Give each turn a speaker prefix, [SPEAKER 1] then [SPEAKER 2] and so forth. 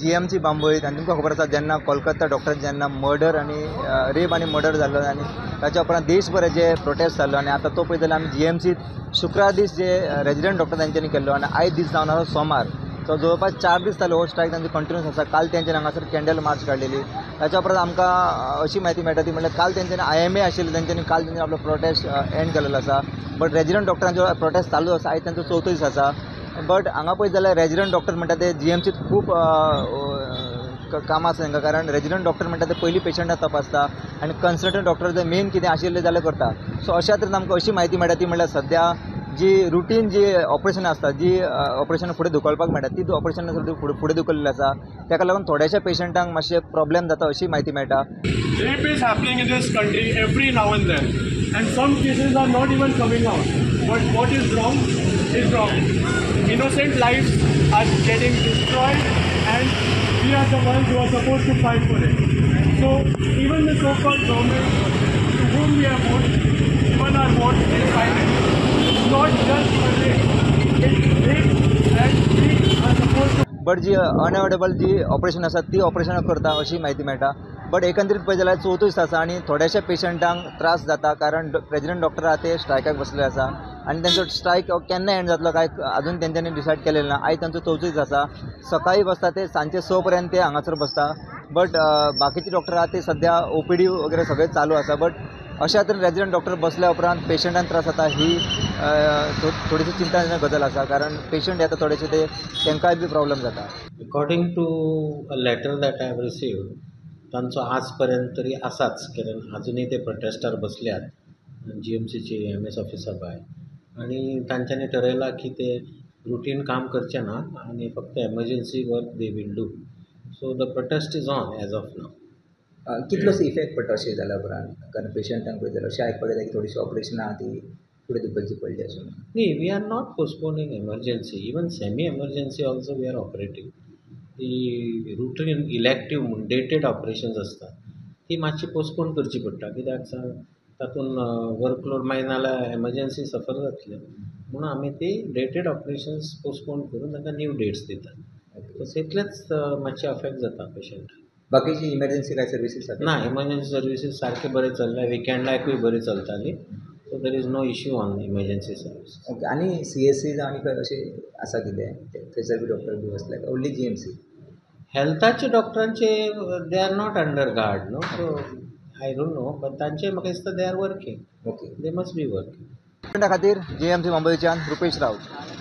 [SPEAKER 1] GMC बांबोळीत आनी तुमकां खबर आसा जेन्ना कोलकाता डॉक्टर जेन्ना मर्डर आनी रेप आनी मर्डर जाल्लो आनी ताच्या उपरांत देशभर जे प्रोटेस्ट जाल्लो आनी आतां तो पळयत जाल्यार आमी GMC शुक्रार दीस जे रेजिडेंट डॉक्टर तांच्यांनी केल्लो आनी आयज दीस जावन आसा सोमार. सो जवळपास 4 दीस जाले हो स्ट्रायक तांचो कंटिन्यूस आसा. काल तेंच्यांनी हांगासर कॅन्डल मार्च काडलेली. ताच्या उपरांत आमकां अशी म्हायती मेळटा ती म्हणल्यार काल तेंच्यांनी IMA आशिल्ली तेंच्यांनी काल तेंच्यांनी आपलो प्रोटेस्ट एंड केलेलो आसा. बट रेजिडेंट डॉक्टरांचो प्रोटेस्ट चालू आसा. आयज तांचो 4थो दीस आसा. बट हांगा पळयत जाल्यार रेजिडेंट डॉक्टर म्हणटा ते GMCत खूब कामां आसा तांकां, कारण रेजिडेंट डॉक्टर म्हणटा ते पयलीं पेशंटां तपासता आनी कन्सल्टंट डॉक्टर जे मेन कितें आशिल्लें जाल्यार करता. सो अशा तरेन आमकां अशी म्हायती मेळटा ती म्हणल्यार सद्या जी रुटीन जी ऑपरेशनां आसता, जी ऑपरेशनां फुडें धुकलपाक मेळटा ती ऑपरेशनां फुडें धुकल्लेली आसा. ताका लागून थोड्याशा पेशंटांक मातशे प्रॉब्लेम जाता अशी म्हायती मेळटा.
[SPEAKER 2] Rape is happening in this country every now and then, and some cases are not even coming out. But what is wrong is wrong. Innocent lives are getting destroyed, and we are the ones who are supposed to fight for it. So even the so-called government to whom we have voted, even our vote is final. It's not just for rape. It's rape, and we are supposed to.
[SPEAKER 1] But जी unavoidable जी operation आसा ती ऑपरेशनां करता अशी म्हायती मेळटा. But एकंदरीत पळयत जाल्यार 4थो दीस आसा आनी थोड्याशा पेशंटांक त्रास जाता, कारण प्रेजिडेंट डॉक्टर आहा ते स्ट्रायकाक बसले आसा आनी तांचो स्ट्रायक केन्ना एंड जातलो काय अजून तेंच्यांनी डिसायड केलेलें ना. आयज तांचो 4थो दीस आसा. सकाळीं बसता ते सांजचे 6 पर्यंत ते हांगासर बसता. बट बाकीचे डॉक्टर आहा ते सद्या OPD वगैरे सगळें चालू आसा. बट अशा तरेन रेजिडेंट डॉक्टर बसल्या उपरांत पेशंटांक त्रास जाता ही थोडीशी चिंता गजाल आसा, कारण पेशंट येता थोडेशे ते तांकांय बी प्रॉब्लेम जाता.
[SPEAKER 3] According to a letter that I have received, तांचो आज पर्यंत तरी आसाच, कारण अजूनही ते प्रोटेस्टार बसल्यात GMCचे MS ऑफिसा भायर, आणि तांच्यांनी ठरयलां की ते रुटीन काम करचे ना आणि फक्त emergency work they will do. So the protest is on as of now.
[SPEAKER 1] कितलोसो इफेक्ट पडटा अशें जाल्या उपरांत, कारण पेशंटांक पळयत जाल्यार अशें आयकपाक येता की थोडीशी ऑपरेशनां आहा ती फुडें धुकलची पडली अशें.
[SPEAKER 3] न्ही, we are not postponing emergency. Even semi emergency also we are operating. ती रुटीन इलेक्टीव डेटेड ऑपरेशन्स असतात ती मातशी पोस्टपोन करची पडटा, कित्याक तातूंत वर्कलोड मागीर नाल्यार एमर्जन्सी सफर जातले म्हणून आमी ती डेटेड ऑपरेशन्स पोस्टपोन करून तांकां न्यू डेट्स दितात. सो इतलेंच मातशें अफेक्ट जाता पेशंट.
[SPEAKER 1] बाकीची इमर्जन्सी काय सर्विसीस आसा
[SPEAKER 3] ना, इमर्जन्सी सर्विसीस सारके बरे चल्ल्या, विकेंडाकूय बरी चलताली. So there is no issue on emergency service.
[SPEAKER 1] Okay. आनी CSC आनी खंय अशें आसा कितें थंयसर बी डॉक्टर बी बसल्यात ओन्ली GMC?
[SPEAKER 3] हेल्थाचे डॉक्टरांचे they are not under guard no, so I don't know, but तांचे म्हाका दिसता they are working.
[SPEAKER 1] Okay.
[SPEAKER 3] They must be working.
[SPEAKER 1] पेशंटा खातीर GMC बांबोळीच्यान रुपेश रावत.